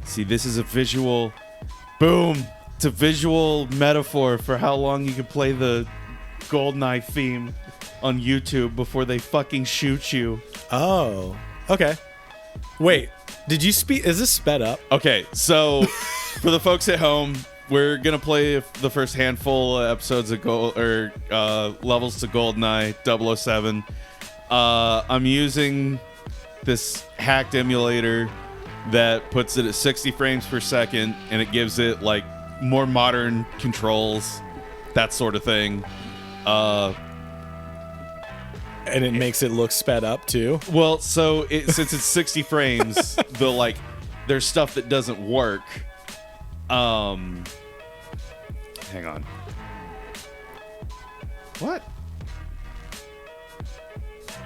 See, this is a visual. Boom. It's a visual metaphor for how long you can play the Goldeneye theme on YouTube before they fucking shoot you. Oh, okay. Wait, did you speed? Is this sped up? Okay, so for the folks at home, we're gonna play the first handful of episodes of levels to Goldeneye 007. I'm using this hacked emulator that puts it at 60 frames per second, and it gives it like more modern controls, that sort of thing. And it makes it look sped up too. Well, so since it's 60 frames, there's stuff that doesn't work. Hang on. What?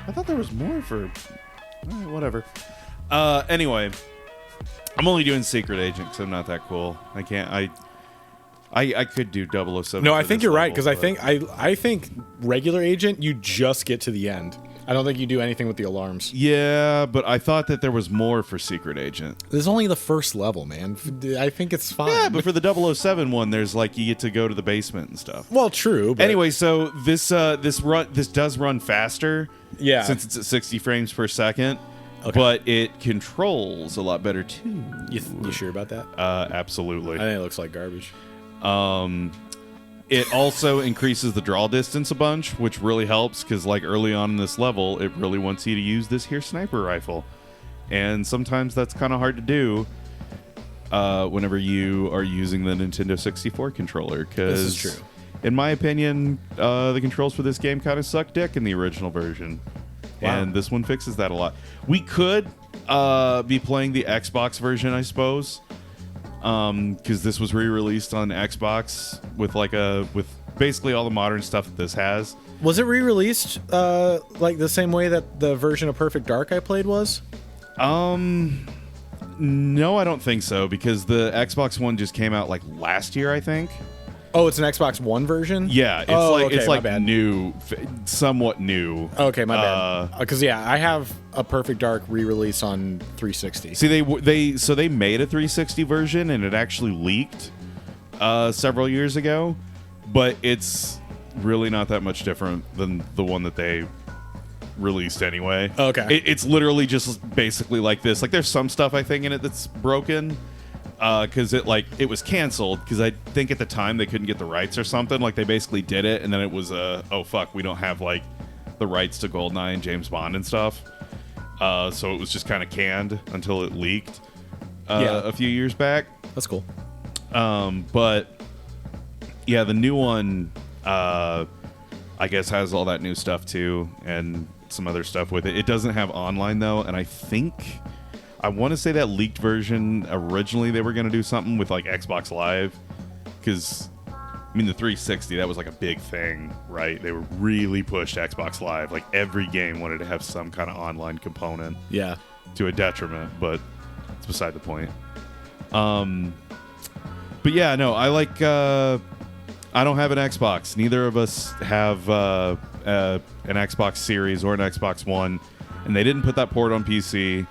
I thought there was more for. All right, whatever. Anyway, I'm only doing Secret Agent because I'm not that cool. I can't. I could do 007. No, I think you're right, because I think regular agent, you just get to the end. I don't think you do anything with the alarms. Yeah, but I thought that there was more for Secret Agent. This is only the first level, man. I think it's fine. Yeah, but for the 007 one, there's like you get to go to the basement and stuff. Well, true. But anyway, so this does run faster. Yeah, since it's at 60 frames per second. Okay. But it controls a lot better too. You sure about that? Absolutely. I think it looks like garbage. It also increases the draw distance a bunch, which really helps because like early on in this level, it really wants you to use this here sniper rifle. And sometimes that's kind of hard to do whenever you are using the Nintendo 64 controller. Because this is true. In my opinion, the controls for this game kind of suck dick in the original version. Wow. And this one fixes that a lot. We could be playing the Xbox version, I suppose. Because this was re-released on Xbox with basically all the modern stuff that this has. Was it re-released like the same way that the version of Perfect Dark I played was? No, I don't think so, because the Xbox One just came out like last year, I think. Oh, it's an Xbox One version? Yeah, it's like new, somewhat new. Okay, my bad. Because I have a Perfect Dark re-release on 360. See, they made a 360 version, and it actually leaked several years ago, but it's really not that much different than the one that they released anyway. Okay, it's literally just basically like this. Like, there's some stuff I think in it that's broken. Because it was canceled because I think at the time they couldn't get the rights or something. Like, they basically did it, and then it was oh fuck, we don't have like the rights to Goldeneye and James Bond and stuff. So it was just kind of canned until it leaked a few years back. That's cool. But yeah, the new one I guess has all that new stuff too, and some other stuff with it. It doesn't have online though, and I want to say that leaked version, originally they were going to do something with like Xbox Live, because I mean the 360, that was like a big thing, right? They were really pushed Xbox Live. Like every game wanted to have some kind of online component. Yeah. To a detriment, but it's beside the point. But yeah, no, I like I don't have an Xbox. Neither of us have an Xbox Series or an Xbox One, and they didn't put that port on PC.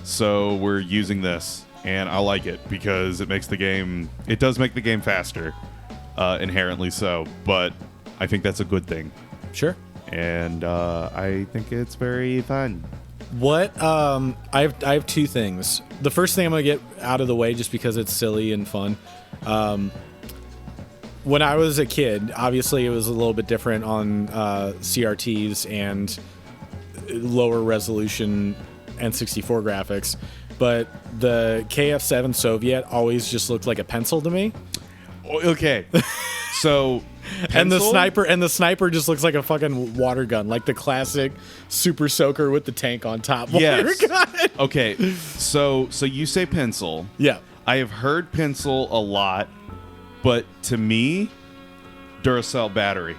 So we're using this, and I like it because it does make the game faster, inherently so, but I think that's a good thing. Sure. And I think it's very fun. What I have two things. The first thing I'm gonna get out of the way just because it's silly and fun. When I was a kid, obviously it was a little bit different on CRTs and lower resolution N64 graphics, but the KF7 Soviet always just looked like a pencil to me. Okay. So and the sniper just looks like a fucking water gun, like the classic Super Soaker with the tank on top. Yes. Water gun. Okay. So you say pencil. Yeah. I have heard pencil a lot, but to me, Duracell battery.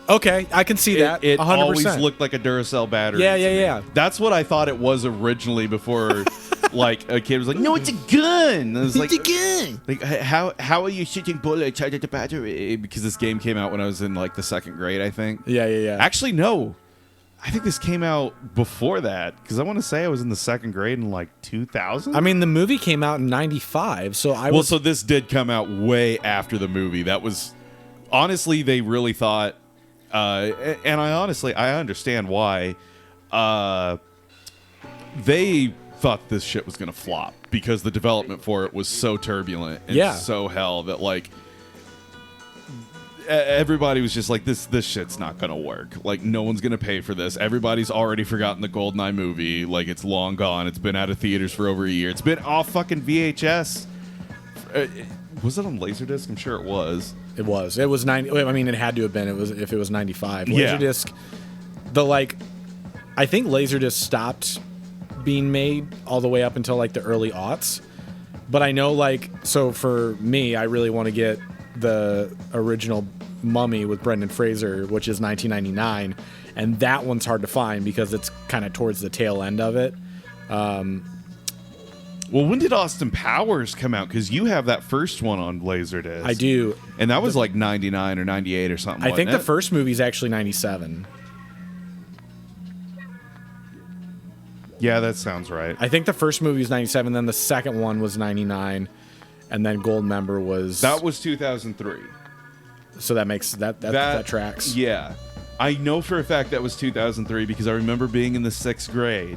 Okay, I can see that. It 100%. always looked like a Duracell battery. Yeah. That's what I thought it was originally before, like, a kid was like, no, it's a gun. I was like, it's a gun. Like, how are you shooting bullets out of the battery? Because this game came out when I was in, like, the second grade, I think. Yeah. Actually, no. I think this came out before that because I want to say I was in the second grade in like 2000. I mean, the movie came out in 95, so so this did come out way after the movie. That was honestly, they really thought, and I understand why. They thought this shit was gonna flop because the development for it was so turbulent and so hell that like everybody was just like, this shit's not gonna work. Like, no one's gonna pay for this. Everybody's already forgotten the Goldeneye movie. Like, it's long gone. It's been out of theaters for over a year. It's been off fucking VHS. Was it on Laserdisc? I'm sure it was. It was. It was 90. I mean, it had to have been. It was if it was 95. Yeah. Laserdisc. I think Laserdisc stopped being made all the way up until like the early aughts. But I know, like, so for me, I really want to get the original Mummy with Brendan Fraser, which is 1999, and that one's hard to find because it's kind of towards the tail end of it. Well, when did Austin Powers come out? Because you have that first one on Laserdisc. I do. And that was like 99 or 98 or something. I think the first movie's actually 97. Yeah, that sounds right. I think the first movie was 97, then the second one was 99, and then Goldmember was... That was 2003. So that makes... That tracks. Yeah. I know for a fact that was 2003 because I remember being in the 6th grade,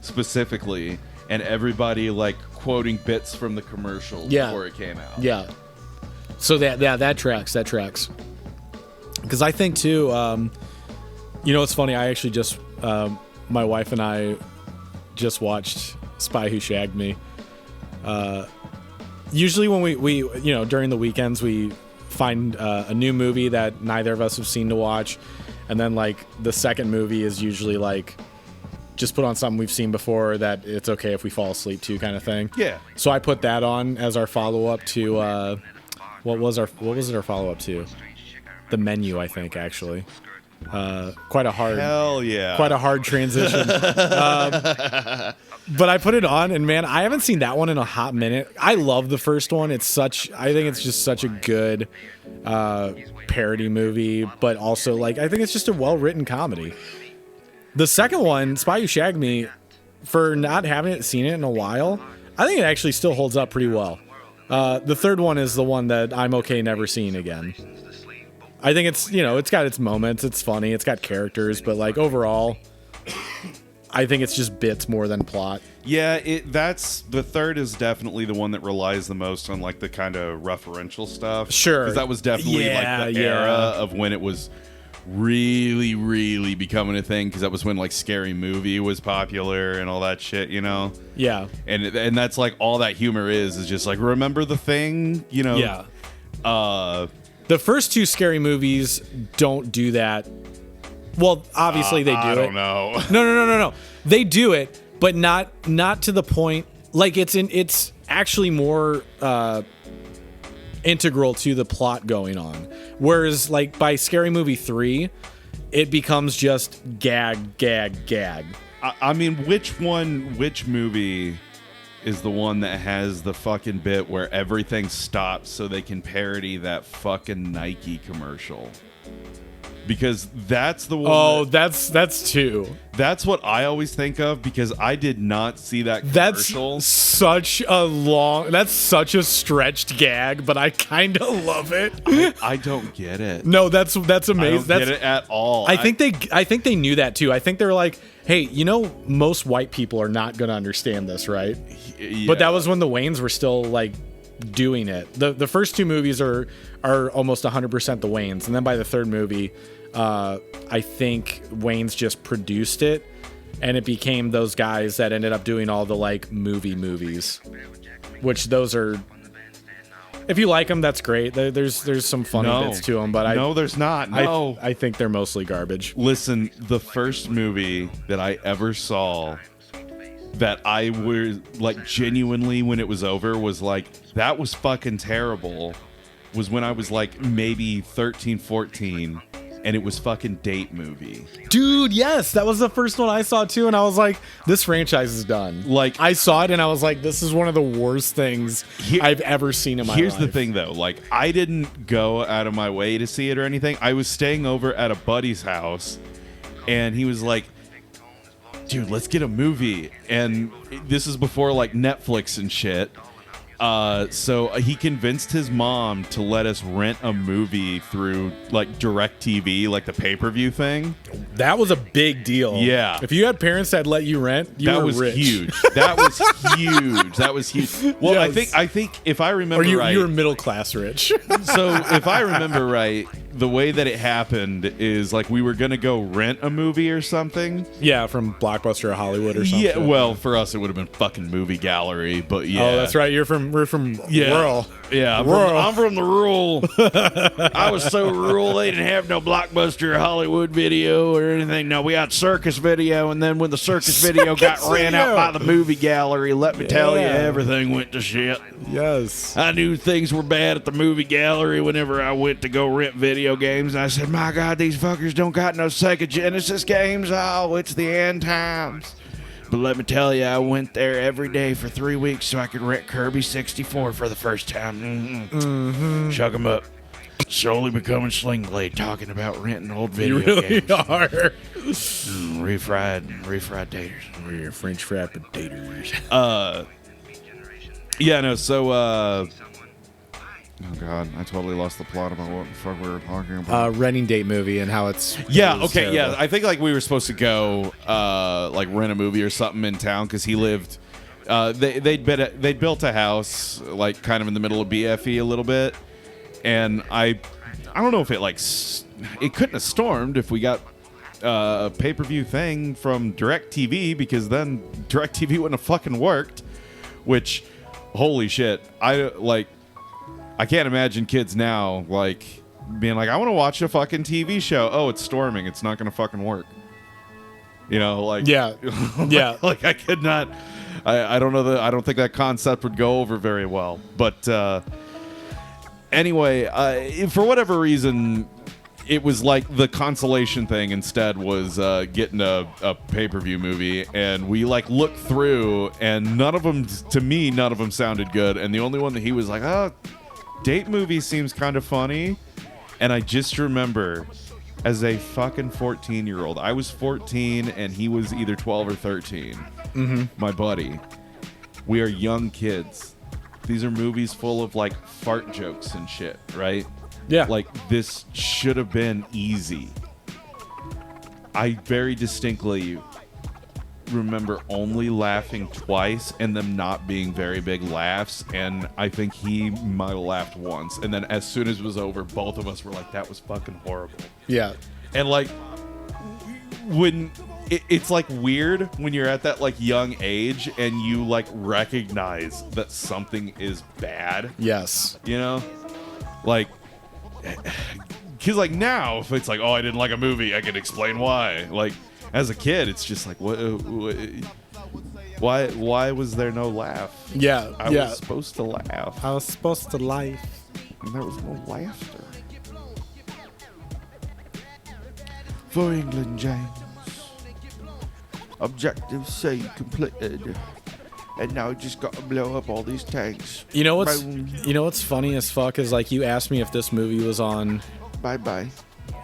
specifically, and everybody, like, quoting bits from the commercial before it came out. Yeah. So that tracks. That tracks. Because I think, too... you know, it's funny. I actually just... my wife and I just watched Spy Who Shagged Me. Usually when we you know, during the weekends we find a new movie that neither of us have seen to watch, and then like the second movie is usually like just put on something we've seen before that it's okay if we fall asleep to, kind of thing. Yeah. So I put that on as our follow-up to what was it our follow-up to? The Menu, I think, actually. Quite a hard transition. But I put it on, and man, I haven't seen that one in a hot minute. I love the first one. I think it's just such a good parody movie, but also like I think it's just a well-written comedy. The second one, Spy Who Shagged Me, for not having seen it in a while, I think it actually still holds up pretty well. The third one is the one that I'm okay never seeing again. I think it's, you know, it's got its moments. It's funny. It's got characters, but like overall, I think it's just bits more than plot. Yeah, the third is definitely the one that relies the most on like the kind of referential stuff. Sure, because that was definitely like the era of when it was really, really becoming a thing. Because that was when like Scary Movie was popular and all that shit, you know. Yeah, and that's like all that humor is just like, remember the thing, you know. Yeah. The first two Scary Movies don't do that. Well, obviously they do it. I don't know. No. They do it, but not to the point. Like it's actually more integral to the plot going on. Whereas like by Scary Movie 3, it becomes just gag. I mean, which movie is the one that has the fucking bit where everything stops so they can parody that fucking Nike commercial? Because that's the one. Oh, that's two. That's what I always think of because I did not see that commercial. That's such a stretched gag, but I kind of love it. I don't get it. No, that's amazing. I don't get it at all. I think they knew that too. I think they were like, hey, you know, most white people are not going to understand this, right? Yeah. But that was when the Wayans were still like doing it. The first two movies are almost 100% the Wayans, and then by the third movie, I think Wayans just produced it, and it became those guys that ended up doing all the like movies, which those are. If you like them, that's great. There's some funny bits to them, but there's not. No, I think they're mostly garbage. Listen, the first movie that I ever saw that I was like genuinely when it was over was like, that was fucking terrible, was when I was like maybe 13, 14, and it was fucking Date Movie. Dude, yes, that was the first one I saw too, and I was like, this franchise is done. Like, I saw it and I was like, this is one of the worst things I've ever seen in my life. Here's the thing though, like, I didn't go out of my way to see it or anything. I was staying over at a buddy's house, and he was like, dude, let's get a movie. And this is before like Netflix and shit. So he convinced his mom to let us rent a movie through like DirecTV, like the pay-per-view thing. That was a big deal. Yeah. If you had parents that let you rent, you were rich. Huge. That was huge. That was huge. Well, Yes. I think if I remember Or right, you were middle class rich. so if I remember right, the way that it happened is like we were gonna go rent a movie or something. Yeah, from Blockbuster or Hollywood or something. Yeah, well, for us it would have been fucking Movie Gallery, but yeah. Oh, that's right. We're from rural. Yeah, I'm from the rural. I was so rural they didn't have no Blockbuster or Hollywood video or anything. No, we had Circus Video, and then when the Circus Video got ran out by the Movie Gallery, let me tell you, everything went to shit. Yes. I knew things were bad at the Movie Gallery whenever I went to go rent video games. And I said, my God, these fuckers don't got no Sega Genesis games. Oh, it's the end times. But let me tell you, I went there every day for 3 weeks so I could rent Kirby 64 for the first time. Chug 'em up. Slowly becoming Sling Blade, talking about renting old video You really games. are. Refried taters. We're French fried potatoes. Yeah, no, so, oh God, I totally lost the plot about what the fuck we were talking about. Renting date movie and how it's Yeah, it was okay, terrible. yeah. I think like we were supposed to go like rent a movie or something in town because he lived. They'd built a house like kind of in the middle of BFE a little bit, and I don't know if it like it couldn't have stormed if we got a pay-per-view thing from DirecTV because then DirecTV wouldn't have fucking worked. Which, holy shit, I can't imagine kids now like being like, I want to watch a fucking TV show. Oh, it's storming. It's not going to fucking work. You know, like Yeah. Yeah. like I could not. I don't know that. I don't think that concept would go over very well. But anyway, for whatever reason, it was like the consolation thing instead was getting a pay-per-view movie, and we like looked through, and none of them sounded good, and the only one that he was like, oh, date movie seems kind of funny. And I just remember as a fucking 14-year-old, I was 14 and he was either 12 or 13. My buddy, we are young kids. These are movies full of like fart jokes and shit, right? Yeah. Like, this should have been easy. I very distinctly remember only laughing twice and them not being very big laughs, and I think he might have laughed once, and then as soon as it was over, both of us were like, that was fucking horrible. Yeah. And like, when it's like weird when you're at that like young age and you like recognize that something is bad, Yes. you know, like, because like now if it's like, oh, I didn't like a movie, I can explain why. Like, as a kid, it's just like, why was there no laugh? Yeah. I was supposed to laugh, I was supposed to laugh. and there was no laughter. For England, James. Objective C completed. And now we just got to blow up all these tanks. You know what's Boom. funny as fuck is like you asked me if this movie was on Bye-bye.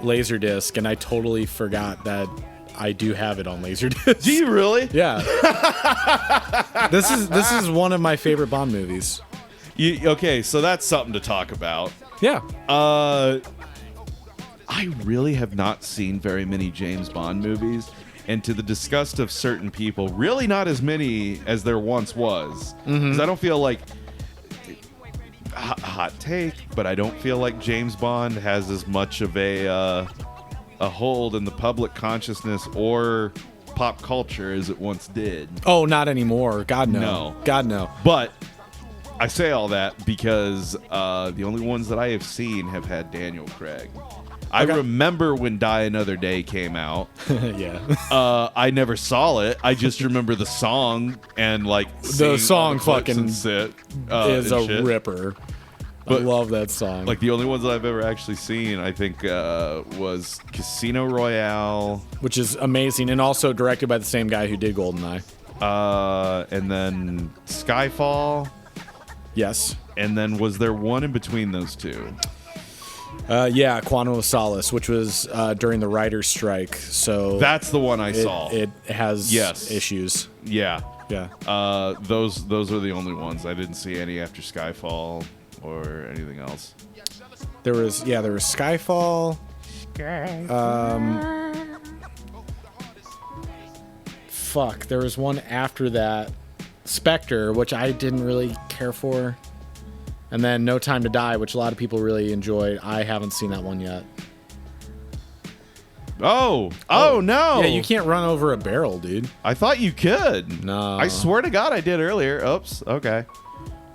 Laserdisc, and I totally forgot that I do have it on Laserdisc. Do you really? Yeah. This is one of my favorite Bond movies. Okay, so that's something to talk about. Yeah. I really have not seen very many James Bond movies, and to the disgust of certain people, really not as many as there once was. Because I don't feel like, hot take, but I don't feel like James Bond has as much of a hold in the public consciousness or pop culture as it once did. Oh, not anymore. God no. No. God no. But I say all that because the only ones that I have seen have had Daniel Craig. I remember when Die Another Day came out. Yeah. I never saw it. I just remember the song and like The song fucking is a shit. ripper. But, I love that song. Like the only ones that I've ever actually seen, I think, was Casino Royale, which is amazing, and also directed by the same guy who did Goldeneye. and then Skyfall, Yes. and then was there one in between those two? Yeah, Quantum of Solace, which was during the writer's strike. So That's the one I saw. It has issues. Yeah. Yeah. Those are the only ones. I didn't see any after Skyfall or anything else. There was Skyfall. There was one after that, Spectre, which I didn't really care for. And then No Time to Die, which a lot of people really enjoyed. I haven't seen that one yet. Oh no! Yeah, you can't run over a barrel, dude. I thought you could. No. I swear to God I did earlier. Oops. Okay.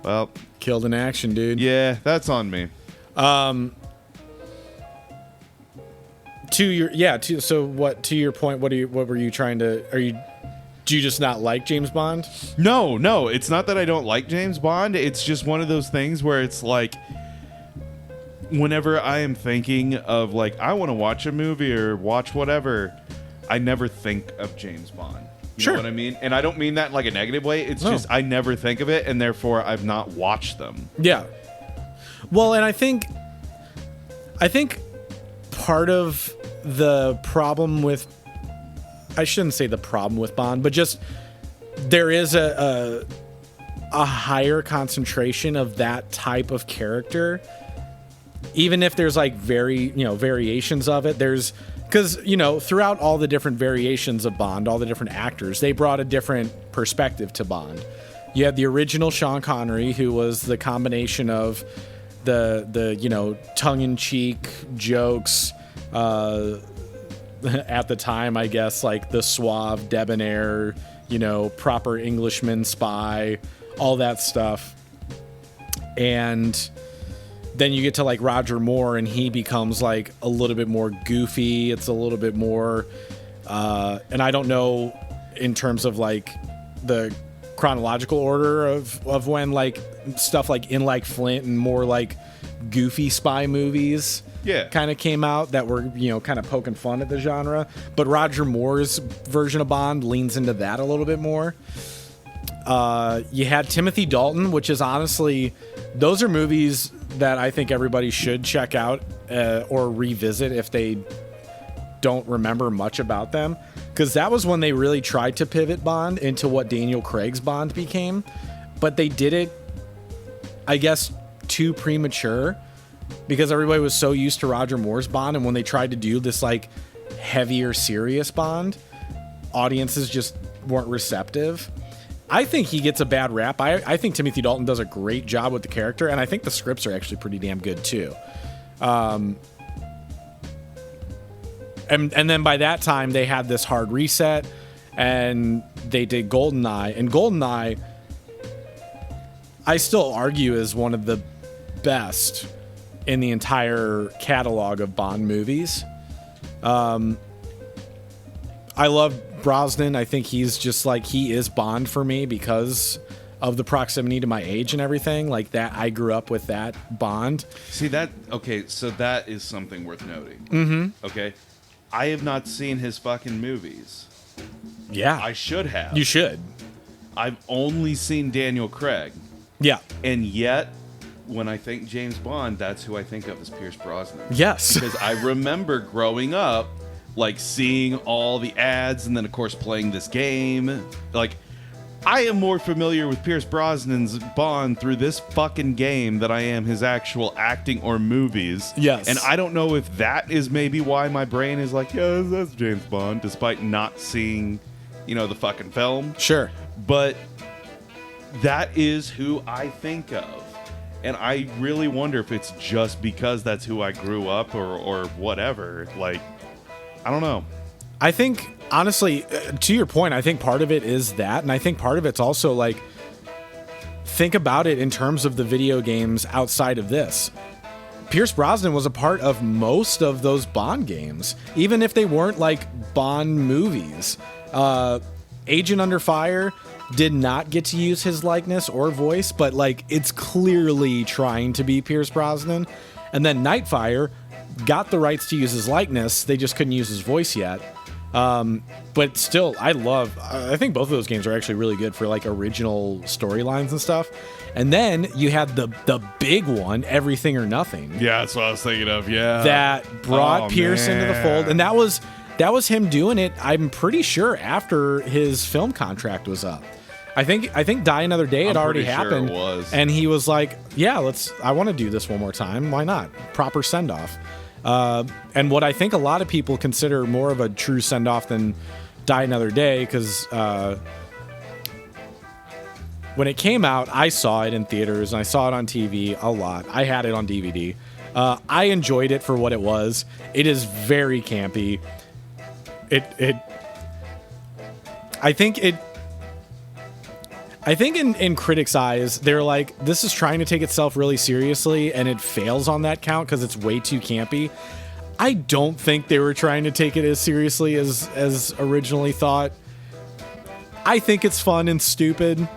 Well, Killed in action, dude. yeah, that's on me. To your point, what were you trying to do you just not like James Bond? No, it's not that I don't like James Bond. It's just one of those things where it's like, whenever I am thinking of like, I want to watch a movie or watch whatever, I never think of James Bond. You know what I mean? And I don't mean that in like a negative way. It's just I never think of it, and therefore I've not watched them. Yeah. Well, and I think part of the problem with, I shouldn't say the problem with Bond, but just there is a higher concentration of that type of character. Even if there's like variations of it, because throughout all the different variations of Bond, all the different actors, they brought a different perspective to Bond. You had the original Sean Connery, who was the combination of the tongue-in-cheek jokes, at the time, I guess, like the suave, debonair, proper Englishman spy, all that stuff. And then you get to like Roger Moore, and he becomes like a little bit more goofy. It's a little bit more, and I don't know in terms of like the chronological order of when like stuff like In Like Flint and more like goofy spy movies kind of came out that were kind of poking fun at the genre. But Roger Moore's version of Bond leans into that a little bit more. You had Timothy Dalton, which is honestly, those are movies that I think everybody should check out or revisit if they don't remember much about them, because that was when they really tried to pivot Bond into what Daniel Craig's Bond became, but they did it, I guess, too premature, because everybody was so used to Roger Moore's Bond, and when they tried to do this like heavier, serious Bond, audiences just weren't receptive. I think he gets a bad rap. I think Timothy Dalton does a great job with the character, and I think the scripts are actually pretty damn good too. And then by that time, they had this hard reset, and they did Goldeneye. And Goldeneye, I still argue, is one of the best in the entire catalog of Bond movies. I love Brosnan. I think he's just like, he is Bond for me because of the proximity to my age and everything like that. I grew up with that Bond. See that? Okay, so that is something worth noting. Mm-hmm. Okay, I have not seen his fucking movies. Yeah, I should have. You should. I've only seen Daniel Craig. Yeah, and yet, when I think James Bond, that's who I think of as Pierce Brosnan. Yes, because I remember growing up, like seeing all the ads, and then of course playing this game. Like, I am more familiar with Pierce Brosnan's Bond through this fucking game than I am his actual acting or movies. Yes. And I don't know if that is maybe why my brain is like, yeah, that's James Bond, despite not seeing, the fucking film. Sure. But that is who I think of. And I really wonder if it's just because that's who I grew up or whatever. Like, I don't know. I think, honestly, to your point, I think part of it is that. And I think part of it's also like, think about it in terms of the video games outside of this. Pierce Brosnan was a part of most of those Bond games, even if they weren't like Bond movies. Agent Under Fire did not get to use his likeness or voice, but like it's clearly trying to be Pierce Brosnan. And then Nightfire got the rights to use his likeness, they just couldn't use his voice yet. But still, I think both of those games are actually really good for like original storylines and stuff. And then you had the big one, Everything or Nothing. Yeah, that's what I was thinking of. Yeah, that brought Pierce into the fold, and that was him doing it. I'm pretty sure after his film contract was up. I think Die Another Day had already happened, sure it was. And he was like, "Yeah, I want to do this one more time. Why not? Proper send off." And what I think a lot of people consider more of a true send off than Die Another Day, because when it came out, I saw it in theaters and I saw it on TV a lot. I had it on DVD. I enjoyed it for what it was. It is very campy. I think in critics' eyes, they're like, this is trying to take itself really seriously, and it fails on that count because it's way too campy. I don't think they were trying to take it as seriously as originally thought. I think it's fun and stupid.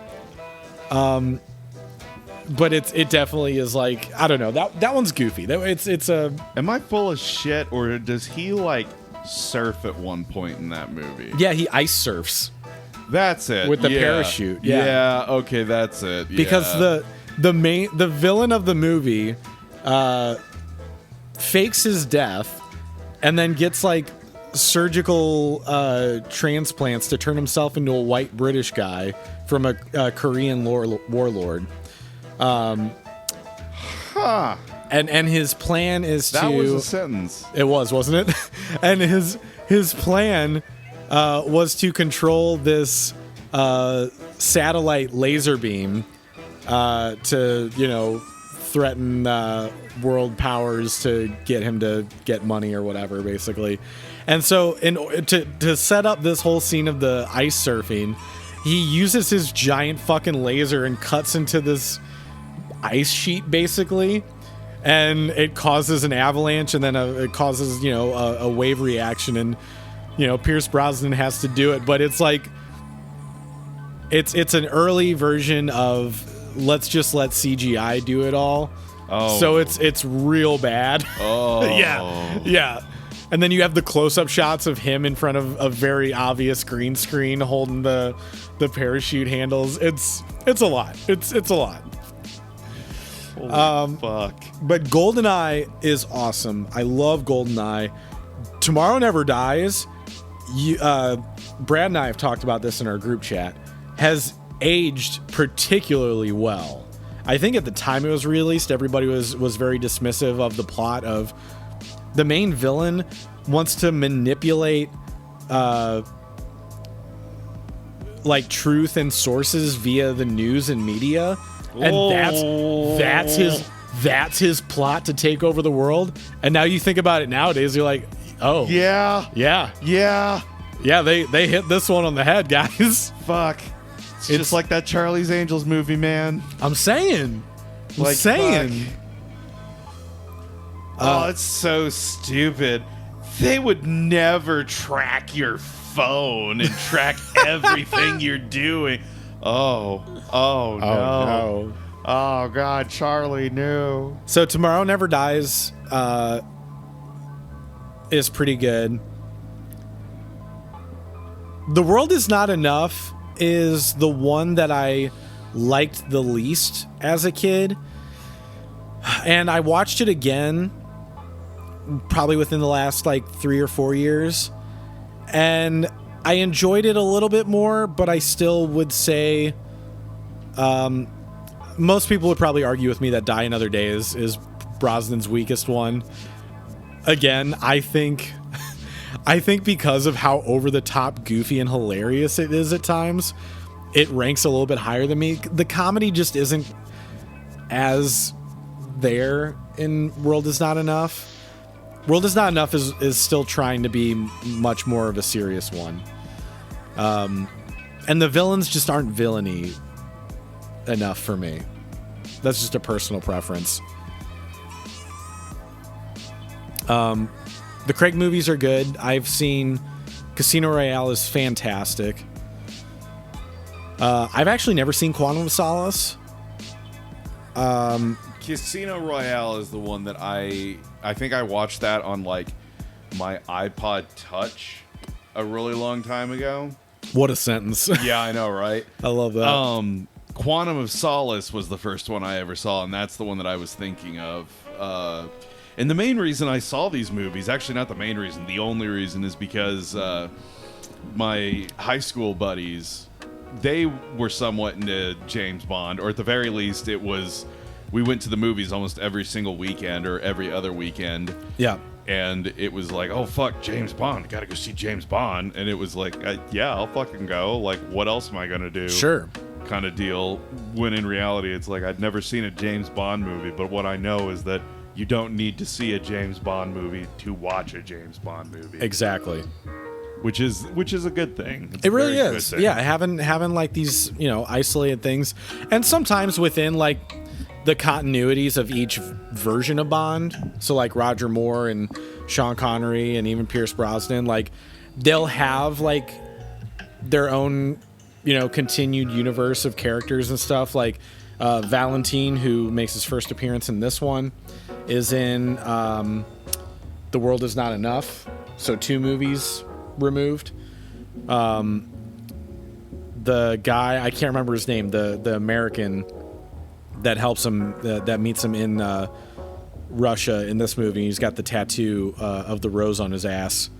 But it definitely is like, I don't know, that one's goofy. It's a. Am I full of shit, or does he like surf at one point in that movie? Yeah, he ice surfs. That's it. With the parachute. Yeah. Okay, that's it. Because the villain of the movie fakes his death and then gets like surgical transplants to turn himself into a white British guy from a Korean warlord. And his plan is that was a sentence. It was, wasn't it? And his plan was to control this satellite laser beam to, threaten world powers to get him to get money or whatever, basically. And so to set up this whole scene of the ice surfing, he uses his giant fucking laser and cuts into this ice sheet, basically. And it causes an avalanche, and then it causes, a wave reaction, and Pierce Brosnan has to do it, but it's like it's an early version of let's just let CGI do it all. Oh. So it's real bad. Oh. Yeah. And then you have the close-up shots of him in front of a very obvious green screen holding the parachute handles. It's a lot. It's a lot. Holy fuck. But Goldeneye is awesome. I love Goldeneye. Tomorrow Never Dies. Brad and I have talked about this in our group chat, has aged particularly well. I think at the time it was released, everybody was very dismissive of the plot of the main villain wants to manipulate like truth and sources via the news and media, and that's his plot to take over the world. And now you think about it nowadays, you're like, oh yeah, they hit this one on the head, guys. Fuck. It's just like that Charlie's Angels movie, man. I'm saying. Fuck. Oh, it's so stupid. They would never track your phone and track everything you're doing. Oh no. Oh God, Charlie, no. So Tomorrow Never Dies is pretty good. The World Is Not Enough is the one that I liked the least as a kid. And I watched it again probably within the last 3 or 4 years. And I enjoyed it a little bit more, but I still would say most people would probably argue with me that Die Another Day is Brosnan's weakest one. Again, I think because of how over the top, goofy, and hilarious it is at times, it ranks a little bit higher than me. The comedy just isn't as there in World Is Not Enough. World Is Not Enough is still trying to be much more of a serious one. And the villains just aren't villainy enough for me. That's just a personal preference. The Craig movies are good. I've seen Casino Royale is fantastic. I've actually never seen Quantum of Solace. Casino Royale is the one that I think I watched that on my iPod Touch a really long time ago. What a sentence. Yeah, I know, right? I love that. Quantum of Solace was the first one I ever saw, and that's the one that I was thinking of. And the main reason I saw these movies, actually not the main reason, the only reason is because my high school buddies, they were somewhat into James Bond, or at the very least, we went to the movies almost every single weekend or every other weekend. Yeah. And it was like, oh, fuck, James Bond. Gotta go see James Bond. And it was like, yeah, I'll fucking go. Like, what else am I going to do? Sure. Kind of deal. When in reality, it's like, I'd never seen a James Bond movie. But what I know is that you don't need to see a James Bond movie to watch a James Bond movie. Exactly. Which is a good thing. It's it really very is. good thing. Yeah, having like these, isolated things. And sometimes within like the continuities of each version of Bond, so like Roger Moore and Sean Connery and even Pierce Brosnan, like they'll have like their own, continued universe of characters and stuff. Like Valentine, who makes his first appearance in this one, is in The World Is Not Enough, so 2 movies removed. The guy, I can't remember his name, the American that helps him, that meets him in Russia in this movie. He's got the tattoo of the rose on his ass.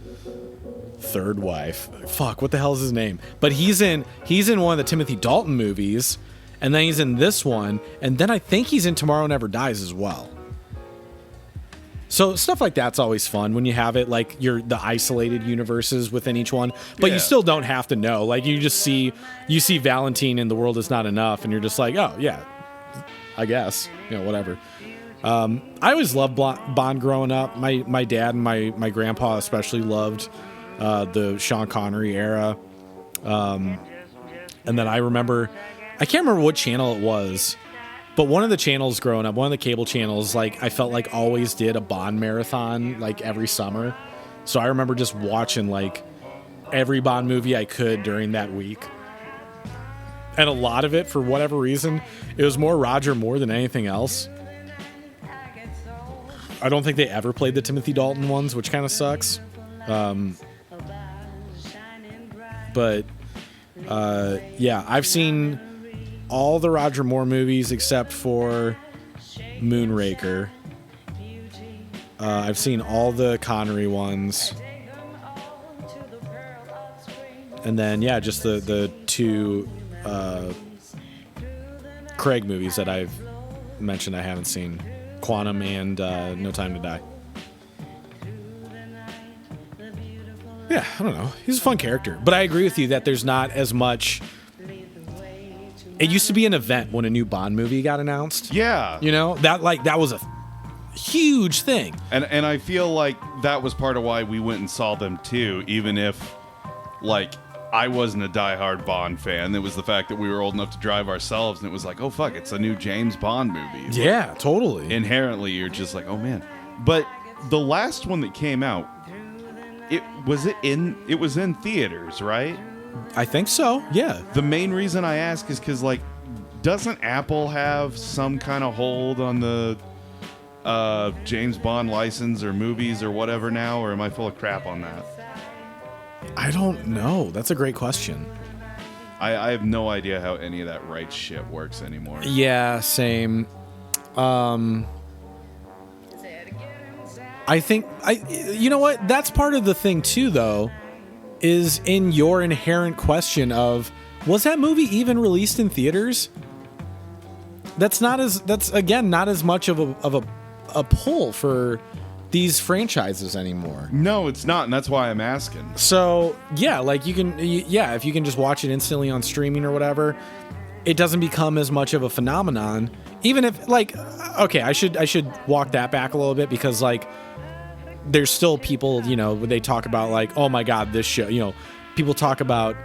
Third wife. Fuck, what the hell is his name? But he's in one of the Timothy Dalton movies, and then he's in this one, and then I think he's in Tomorrow Never Dies as well. So stuff like that's always fun when you have it, like the isolated universes within each one, but you still don't have to know. Like you see Valentine in The World Is Not Enough, and you're just like, oh yeah, I guess, whatever. I always loved Bond growing up. My dad and my grandpa especially loved the Sean Connery era. And then I can't remember what channel it was, but one of the channels growing up, one of the cable channels, like I felt like always did a Bond marathon like every summer. So I remember just watching like every Bond movie I could during that week. And a lot of it, for whatever reason, it was more Roger Moore than anything else. I don't think they ever played the Timothy Dalton ones, which kind of sucks. But yeah, I've seen all the Roger Moore movies except for Moonraker. I've seen all the Connery ones. And then, yeah, just the 2 Craig movies that I've mentioned I haven't seen. Quantum and No Time to Die. Yeah, I don't know. He's a fun character. But I agree with you that there's not as much... It used to be an event when a new Bond movie got announced. Yeah. That was a huge thing. And I feel like that was part of why we went and saw them too, even if, like, I wasn't a diehard Bond fan. It was the fact that we were old enough to drive ourselves, and it was like, oh, fuck, it's a new James Bond movie. Yeah, totally. Inherently, you're just like, oh, man. But the last one that came out, it was in theaters, right? I think so, yeah. The main reason I ask is because, like, doesn't Apple have some kind of hold on the James Bond license or movies or whatever now, or am I full of crap on that? I don't know. That's a great question. I have no idea how any of that rights shit works anymore. Yeah, same. I think you know what? That's part of the thing too, though, is in your inherent question of, was that movie even released in theaters? That's again not as much of a pull for these franchises anymore. No, it's not, and that's why I'm asking. So yeah, like if you can just watch it instantly on streaming or whatever, it doesn't become as much of a phenomenon. Even if, like, okay, I should walk that back a little bit, because like there's still people, they talk about like, oh my god, this show, people talk about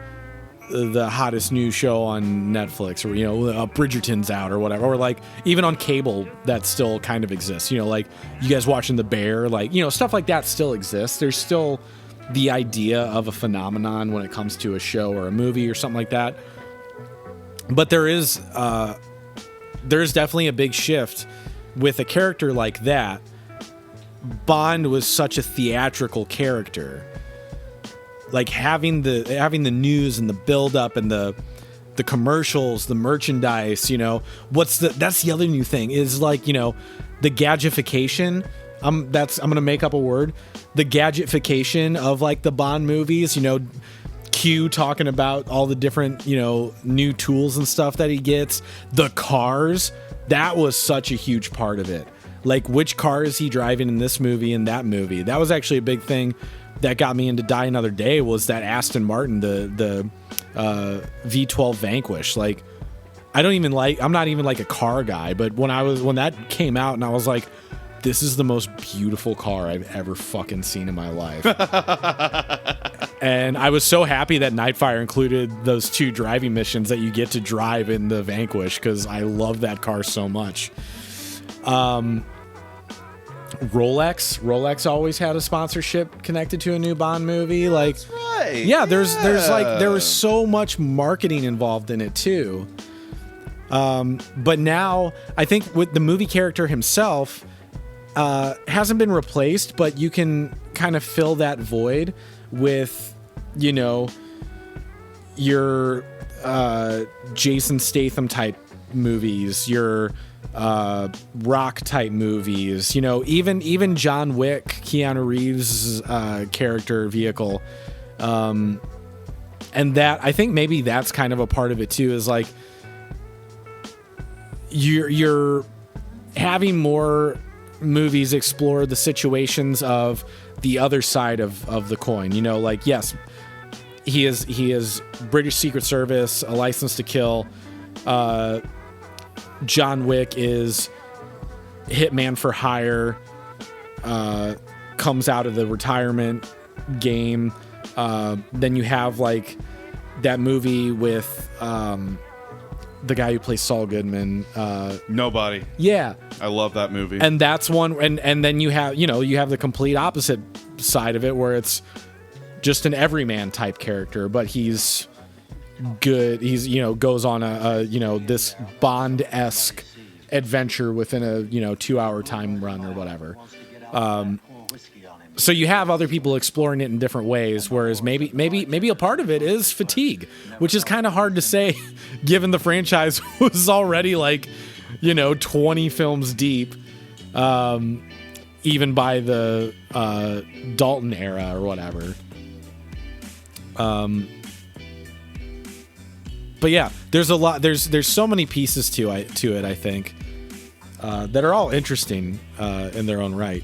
the hottest new show on Netflix, or Bridgerton's out or whatever, or like even on cable that still kind of exists, like you guys watching The Bear, like stuff like that still exists. There's still the idea of a phenomenon when it comes to a show or a movie or something like that. But there's definitely a big shift with a character like that. Bond was such a theatrical character like having the news and the build up and the commercials, the merchandise, that's the other new thing is like, the gadgetification. I'm going to make up a word. The gadgetification of like the Bond movies, Q talking about all the different, new tools and stuff that he gets. The cars, that was such a huge part of it. Like which car is he driving in this movie and that movie? That was actually a big thing that got me into Die Another Day was that Aston Martin, the V12 Vanquish. Like I'm not even like a car guy, but when that came out and I was like, this is the most beautiful car I've ever fucking seen in my life. And I was so happy that Nightfire included those 2 driving missions that you get to drive in the Vanquish because I love that car so much. Rolex always had a sponsorship connected to a new Bond movie. Like, that's right. Yeah, there was so much marketing involved in it too. But now I think with the movie character himself, hasn't been replaced, but you can kind of fill that void with, your Jason Statham type movies, your rock type movies, even John Wick, Keanu Reeves' character vehicle, and that I think maybe that's kind of a part of it too. Is like you're having more movies explore the situations of the other side of the coin. Like yes, he is British Secret Service, a license to kill. John Wick is hitman for hire, comes out of the retirement game. Then you have like that movie with the guy who plays Saul Goodman. Nobody. Yeah. I love that movie. And that's one. And then you have the complete opposite side of it where it's just an everyman type character, but he's good. He's, goes on a this Bond-esque adventure within a, 2-hour time run or whatever. So you have other people exploring it in different ways, whereas maybe a part of it is fatigue, which is kind of hard to say given the franchise was already like, 20 films deep, even by the Dalton era or whatever. But yeah, there's a lot. There's so many pieces to it. I think that are all interesting in their own right.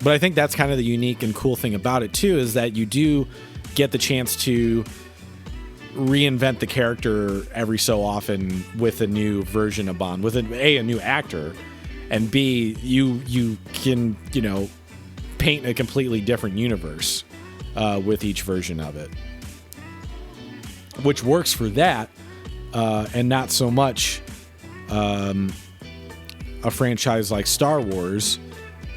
But I think that's kind of the unique and cool thing about it too, is that you do get the chance to reinvent the character every so often with a new version of Bond, with a new actor, and B, you can paint a completely different universe with each version of it, which works for that, and not so much a franchise like Star Wars.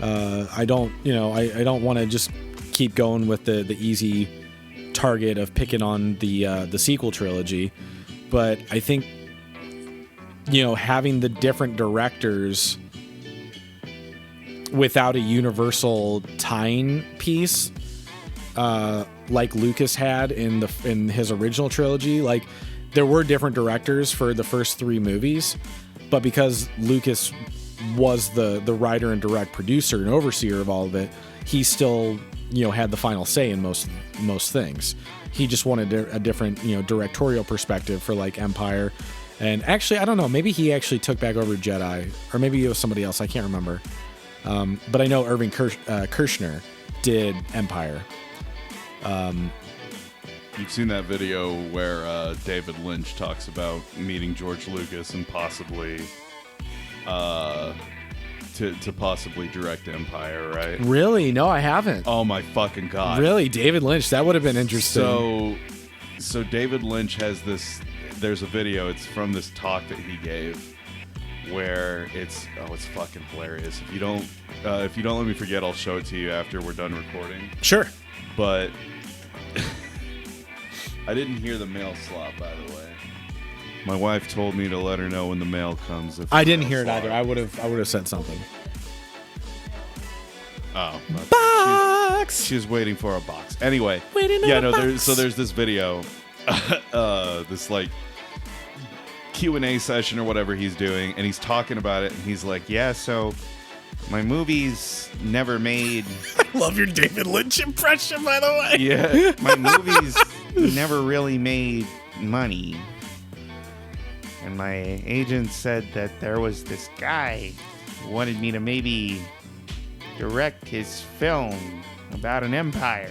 I don't want to just keep going with the easy target of picking on the sequel trilogy, but I think having the different directors without a universal tying piece, like Lucas had in his original trilogy, like there were different directors for the first 3 movies, but because Lucas was the writer and direct producer and overseer of all of it, he still had the final say in most things. He just wanted a different directorial perspective for like Empire, and actually I don't know, maybe he actually took back over Jedi, or maybe it was somebody else, I can't remember. But I know Irving Kershner did Empire. You've seen that video where David Lynch talks about meeting George Lucas and possibly to possibly direct Empire, right? Really? No, I haven't. Oh my fucking god! Really, David Lynch? That would have been interesting. So David Lynch has this. There's a video. It's from this talk that he gave, where it's fucking hilarious. If you don't let me forget, I'll show it to you after we're done recording. Sure. But I didn't hear the mail slot, by the way. My wife told me to let her know when the mail comes. I didn't hear it either. I would have said something. Oh, Box. She was waiting for a box. Anyway, Waiting yeah, on a no. box. There's this video, this like Q&A session or whatever he's doing, and he's talking about it, and he's like, yeah, so my movies never made. I love your David Lynch impression, by the way. Yeah, my movies never really made money. And my agent said that there was this guy who wanted me to maybe direct his film about an empire.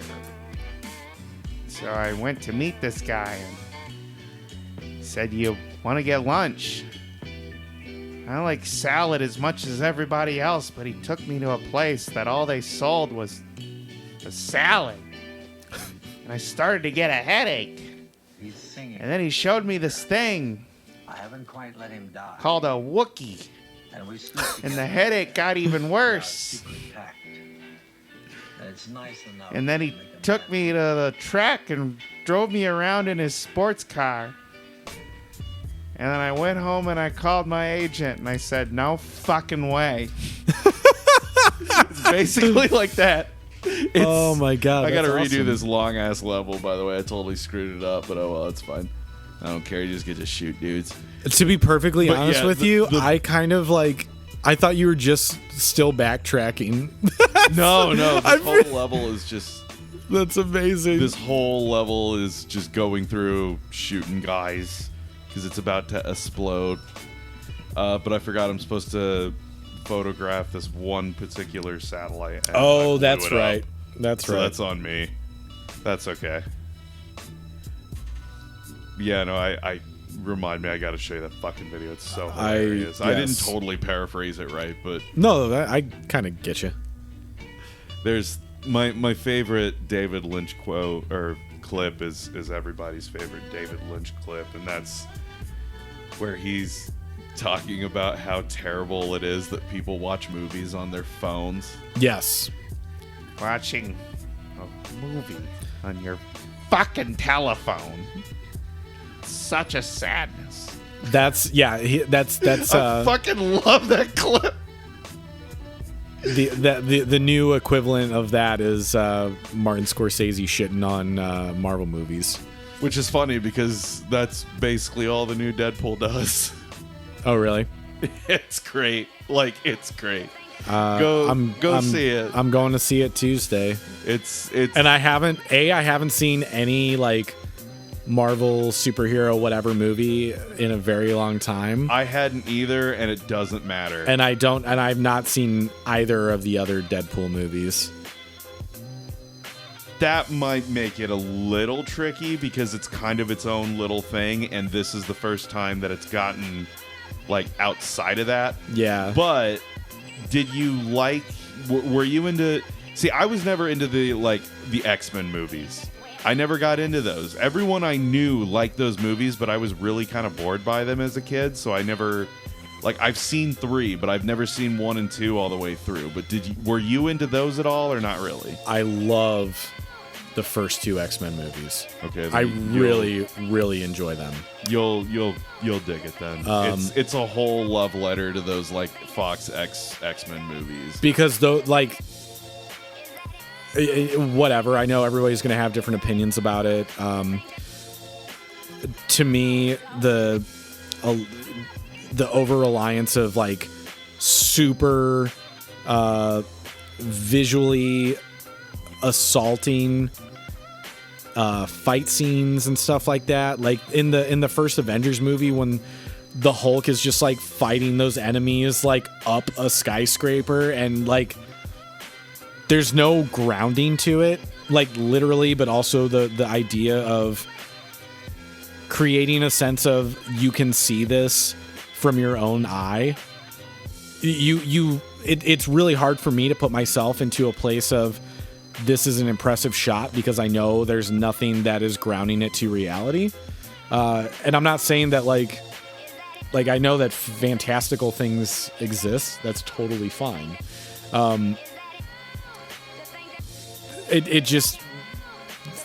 So I went to meet this guy and he said, you want to get lunch? I like salad as much as everybody else, but he took me to a place that all they sold was a salad. And I started to get a headache. He's singing. And then he showed me this thing I haven't quite let him die. called a Wookiee. And we sleep And the headache got even worse. secret pact. And it's nice enough. And then he to make a took man. me to the track and drove me around in his sports car. And then I went home and I called my agent and I said, no fucking way. It's basically like that. It's, Oh my god! I gotta that's redo awesome. this long ass level, by the way. I totally screwed it up, but oh well, it's fine. I don't care. You just get to shoot dudes. To be perfectly But honest yeah, with the- you, the- I kind of like. I thought you were just still backtracking. No, this I whole re- level is just. That's amazing. This whole level is just going through shooting guys because it's about to explode. But I forgot I'm supposed to photograph this one particular satellite. and I Oh, blew that's it up. right. That's So right. that's on me. That's okay. Yeah, no, I remind me I got to show you that fucking video. It's so hilarious. I didn't yes. totally paraphrase it right, but No, I kind of get you. there's my favorite David Lynch quote or clip is everybody's favorite David Lynch clip, and that's where he's talking about how terrible it is that people watch movies on their phones. Yes. Watching a movie on your fucking telephone. Such a sadness. That's that's I fucking love that clip. the new equivalent of that is Martin Scorsese shitting on Marvel movies. Which is funny because that's basically all the new Deadpool does. Oh, really? It's great. Like, it's great. I'm See it. I'm going to see it Tuesday, It's and I haven't seen any like Marvel superhero whatever movie in a very long time. I hadn't either, and it doesn't matter. And I've not seen either of the other Deadpool movies. That might make it a little tricky because it's kind of its own little thing, and this is the first time that it's gotten like outside of that. Yeah. But did you like? Were you into? See, I was never into the X-Men movies. I never got into those. Everyone I knew liked those movies, but I was really kind of bored by them as a kid, so I never. Like, I've seen 3, but I've never seen 1 and 2 all the way through. But were you into those at all, or not really? I love the first 2 X-Men movies. Okay, I then you'll- really enjoy them. You'll dig it then. It's a whole love letter to those like Fox X-Men movies. Because though, like, whatever. I know everybody's going to have different opinions about it. To me, the over reliance of like super visually assaulting fight scenes and stuff like that, like in the first Avengers movie when the Hulk is just like fighting those enemies like up a skyscraper, and like there's no grounding to it, like literally, but also the idea of creating a sense of you can see this from your own eye. It's really hard for me to put myself into a place of this is an impressive shot because I know there's nothing that is grounding it to reality. And I'm not saying that like I know that fantastical things exist. That's totally fine. It just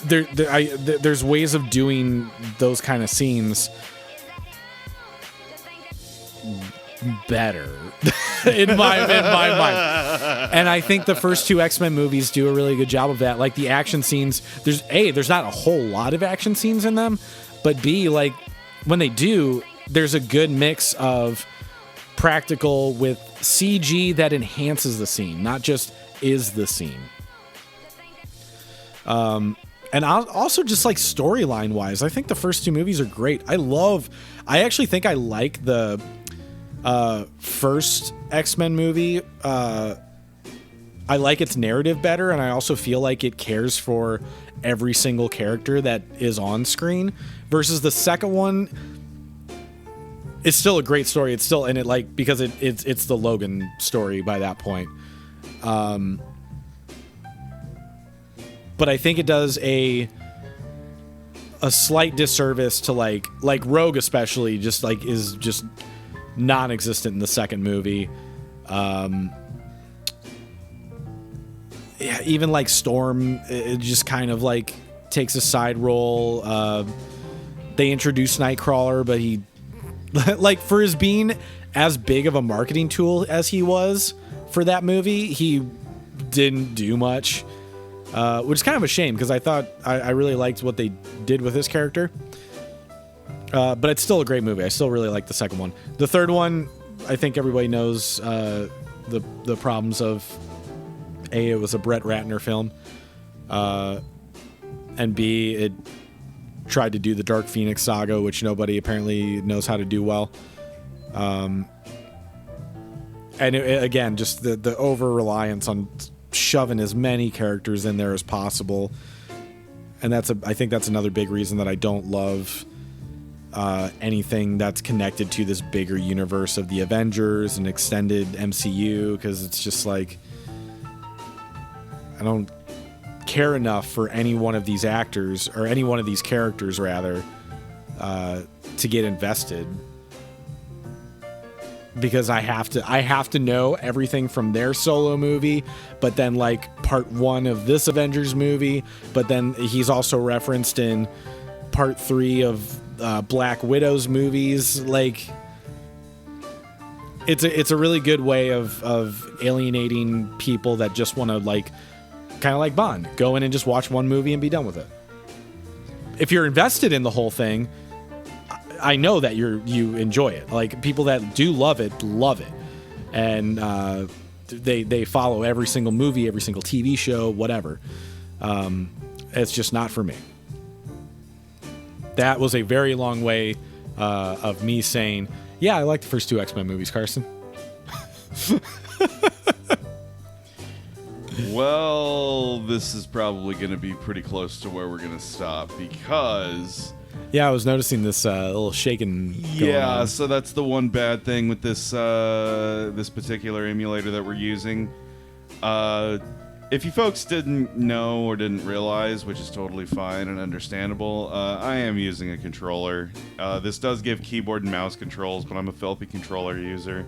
there's ways of doing those kind of scenes better in my mind. And I think the first two X-Men movies do a really good job of that. Like the action scenes, there's not a whole lot of action scenes in them, but B, like when they do, there's a good mix of practical with CG that enhances the scene, not just is the scene. And also just like storyline wise, I think the first two movies are great. I actually think I like the first X-Men movie. I like its narrative better, and I also feel like it cares for every single character that is on screen. Versus the second one, it's still a great story. It's still, and it like because it's the Logan story by that point. But I think it does a slight disservice to like Rogue especially just like is just non-existent in the second movie. Yeah, even like Storm, it just kind of like takes a side role. They introduce Nightcrawler, but he like for his being as big of a marketing tool as he was for that movie, he didn't do much. Which is kind of a shame because I thought I really liked what they did with this character. But it's still a great movie. I still really like the second one. The third one, I think everybody knows the problems of A, it was a Brett Ratner film, and B, it tried to do the Dark Phoenix saga, which nobody apparently knows how to do well. And again, just the over-reliance on shoving as many characters in there as possible, and I think that's another big reason that I don't love anything that's connected to this bigger universe of the Avengers and extended MCU, because it's just like I don't care enough for any one of these actors or any one of these characters rather to get invested. Because I have to know everything from their solo movie, but then like part one of this Avengers movie, but then he's also referenced in part 3 of Black Widow's movies. Like it's a really good way of alienating people that just want to like kind of like Bond, go in and just watch one movie and be done with it. If you're invested in the whole thing, I know that you enjoy it. Like people that do love it, and they follow every single movie, every single TV show, whatever. It's just not for me. That was a very long way of me saying, yeah, I like the first two X-Men movies, Carson. Well, this is probably going to be pretty close to where we're going to stop because... Yeah, I was noticing this little shaking going on. So that's the one bad thing with this this particular emulator that we're using. If you folks didn't know or didn't realize, which is totally fine and understandable, I am using a controller. This does give keyboard and mouse controls, but I'm a filthy controller user.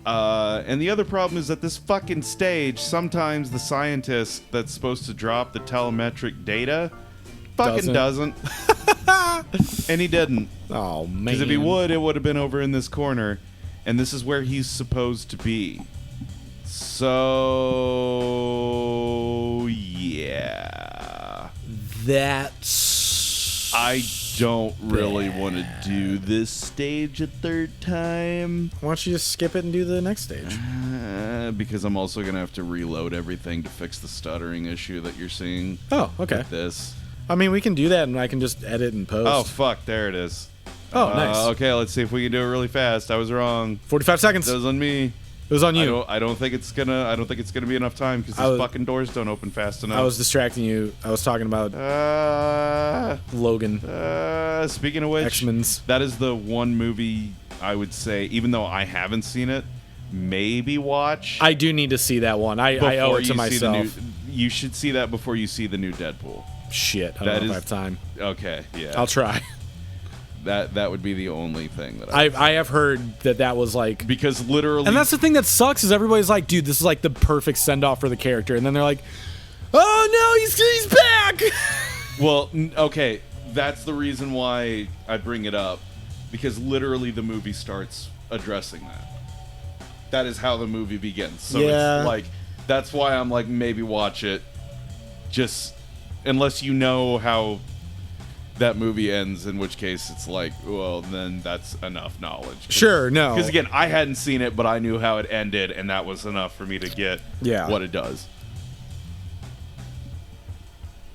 And the other problem is that this fucking stage, sometimes the scientist that's supposed to drop the telemetric data fucking doesn't. And he didn't. Oh, man. Because if he would, it would have been over in this corner. And this is where he's supposed to be. So, yeah. I don't really want to do this stage a third time. Why don't you just skip it and do the next stage? Because I'm also going to have to reload everything to fix the stuttering issue that you're seeing. Oh, okay. With this. I mean, we can do that, and I can just edit and post. Oh, fuck. There it is. Oh, nice. Okay, let's see if we can do it really fast. I was wrong. 45 seconds. That was on me. It was on you. I don't think it's gonna be enough time because these fucking doors don't open fast enough. I was distracting you. I was talking about Logan. Speaking of which, X-Men's. That is the one movie I would say, even though I haven't seen it, maybe watch. I do need to see that one. I owe it to myself. You should see that before you see the new Deadpool. Shit, I don't know if I have time. Okay, yeah. I'll try. That would be the only thing that I have heard that was like, because literally, and that's the thing that sucks is everybody's like, dude, this is like the perfect send off for the character, and then they're like, oh no, he's back. Well, okay, that's the reason why I bring it up, because literally the movie starts addressing that. That is how the movie begins. So Yeah. it's like, that's why I'm like, maybe watch it. Just, unless you know how that movie ends, in which case it's like, well, then that's enough knowledge. Sure, no. Because again, I hadn't seen it, but I knew how it ended, and that was enough for me to get what it does.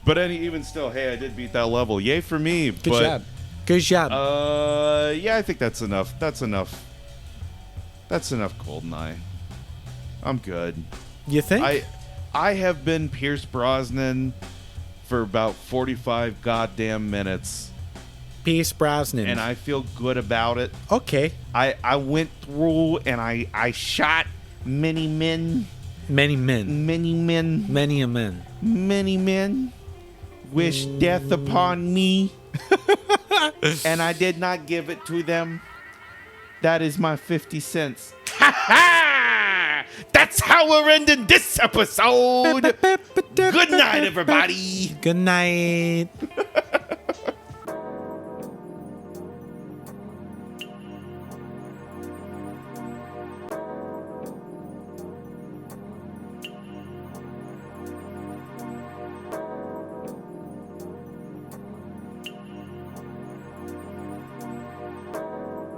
But even still, hey, I did beat that level. Yay for me. Good job. Good job. Yeah, I think that's enough. That's enough. That's enough Goldeneye. I'm good. You think? I have been Pierce Brosnan for about 45 goddamn minutes. Pierce Brosnan. And I feel good about it. Okay. I went through and I shot many men. Many men. Many men. Many a men. Many men wish death upon me. And I did not give it to them. That is my 50 cents. Ha ha! That's how we're ending this episode. Good night, everybody. Good night.